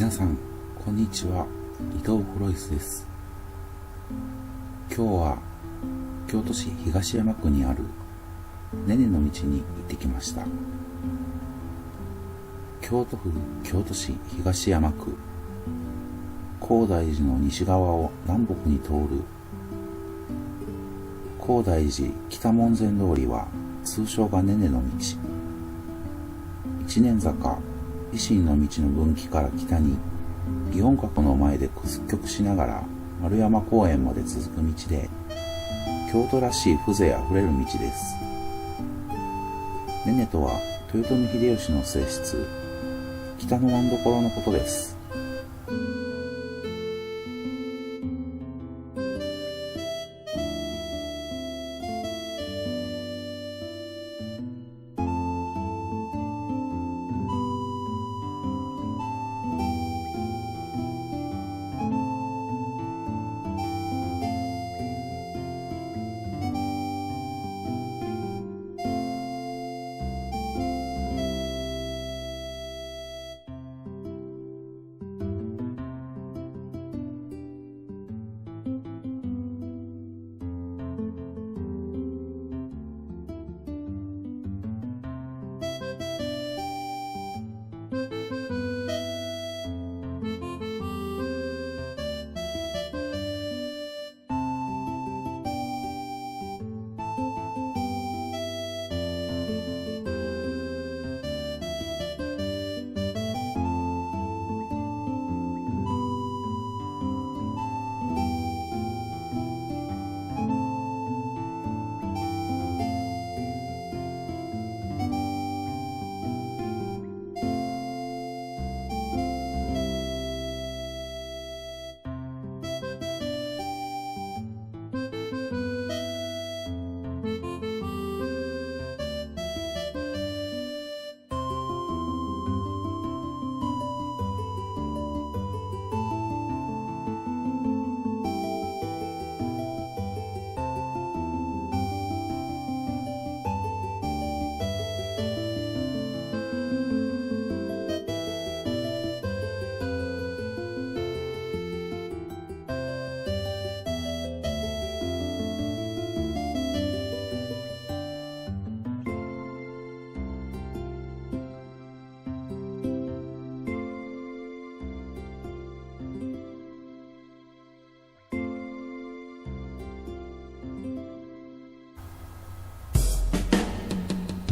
皆さんこんにちは、伊藤フロイスです。今日は京都市東山区にあるねねの道に行ってきました。京都府京都市東山区、高台寺の西側を南北に通る高台寺北門前通りは通称がねねの道。一年坂維新の道の分岐から北に祇園閣の前で屈曲しながら丸山公園まで続く道で、京都らしい風情あふれる道です。ねねとは豊臣秀吉の正室北の饅所のことです。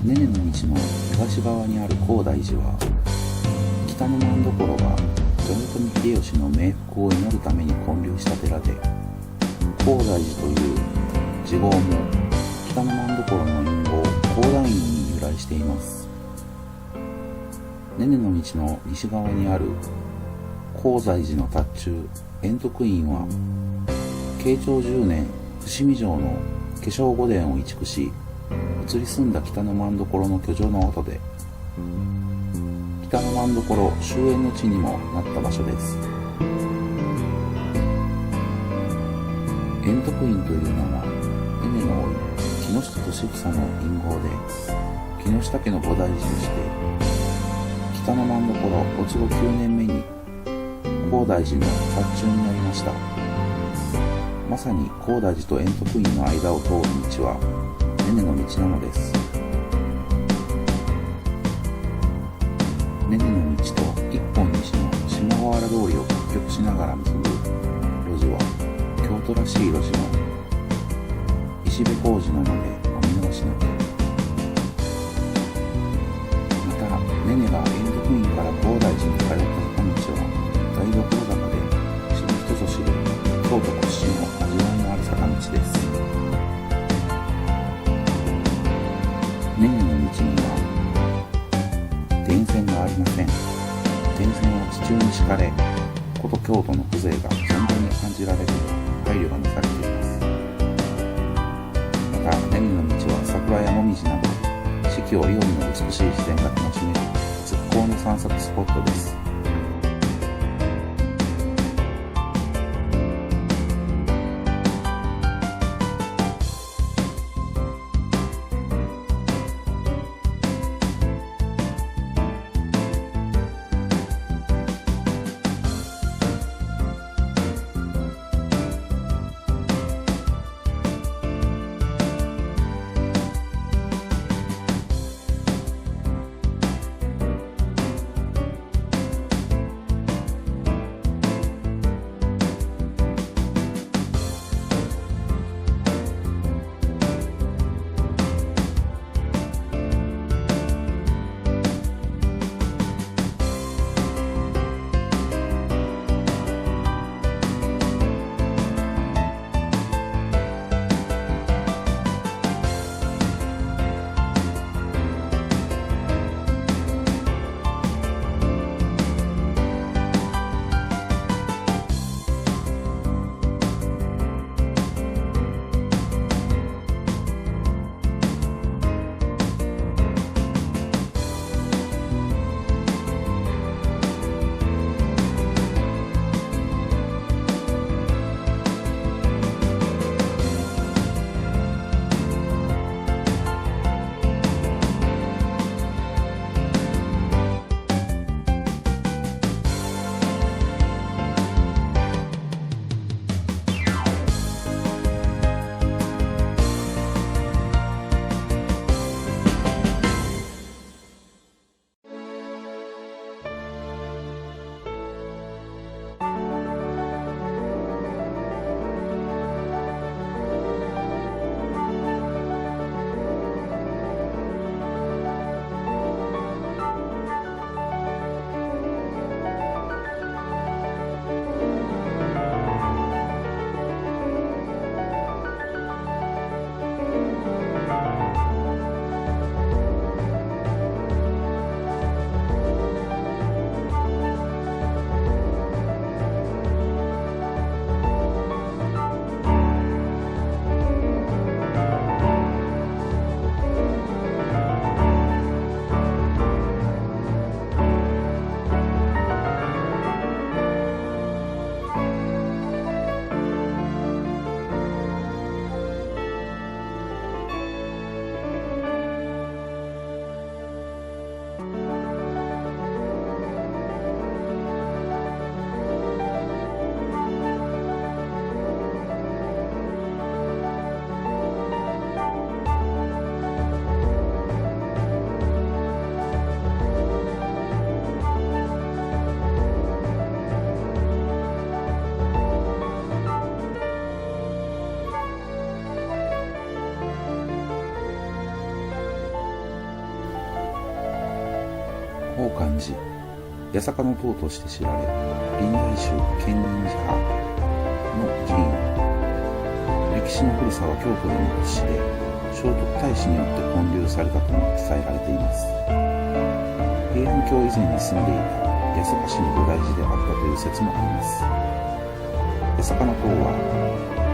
ねねの道の東側にある高台寺は、北の饅所が豊臣秀吉の冥福を祈るために建立した寺で、高台寺という字号も北の饅所の隠語高台院に由来しています。ねねの道の西側にある高台寺の塔頭円徳院は、慶長10年伏見城の化粧御殿を移築し、移り住んだ北の饅所の居城の跡で、北の饅所終焉の地にもなった場所です。円徳院というのはねねの甥木下利房の隠号で、木下家の菩提寺として北の饅所没後9年目に高台寺の塔頭になりました。まさに高台寺と円徳院の間を通る道はねねの道なのです。ねねの道と一本西の下河原通りを屈曲しながら結ぶ路地は、京都らしい路地の石部工事なのでお見逃しなく。またねねが円徳院から高台寺に通った坂道は台所坂で知る人ぞ知る京都屈指の味わいのある坂道です。ねねの道には電線がありません。電線は地中に敷かれ、古都京都の風情が存分に感じられる配慮がなされています。またねねの道は桜やもみじなど四季折々の美しい自然が楽しめる絶好の散策スポットです。感じ、八坂の党として知られ、臨済宗建仁寺派の議員。歴史の古さは京都での屈指で、聖徳太子によって建立されたとも伝えられています。平安京以前に住んでいた八坂市の菩提寺であったという説もあります。八坂の塔は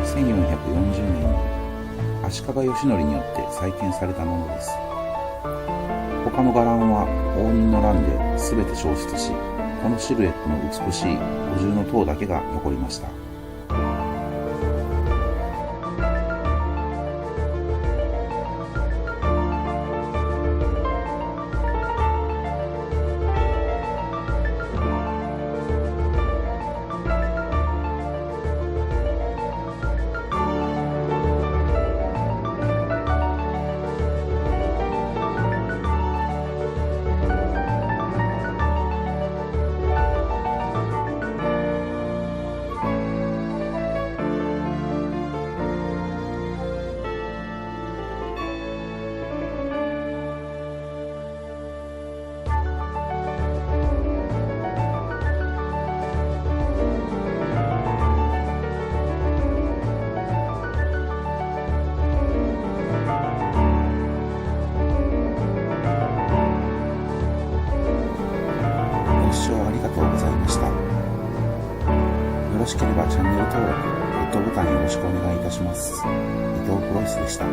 1440年に足利義教によって再建されたものです。他の伽藍は応仁の乱で全て消失し、このシルエットの美しい五重の塔だけが残りました。ご視聴ありがとうございました。よろしければチャンネル登録、グッドボタンよろしくお願いいたします。伊藤プロイスでした。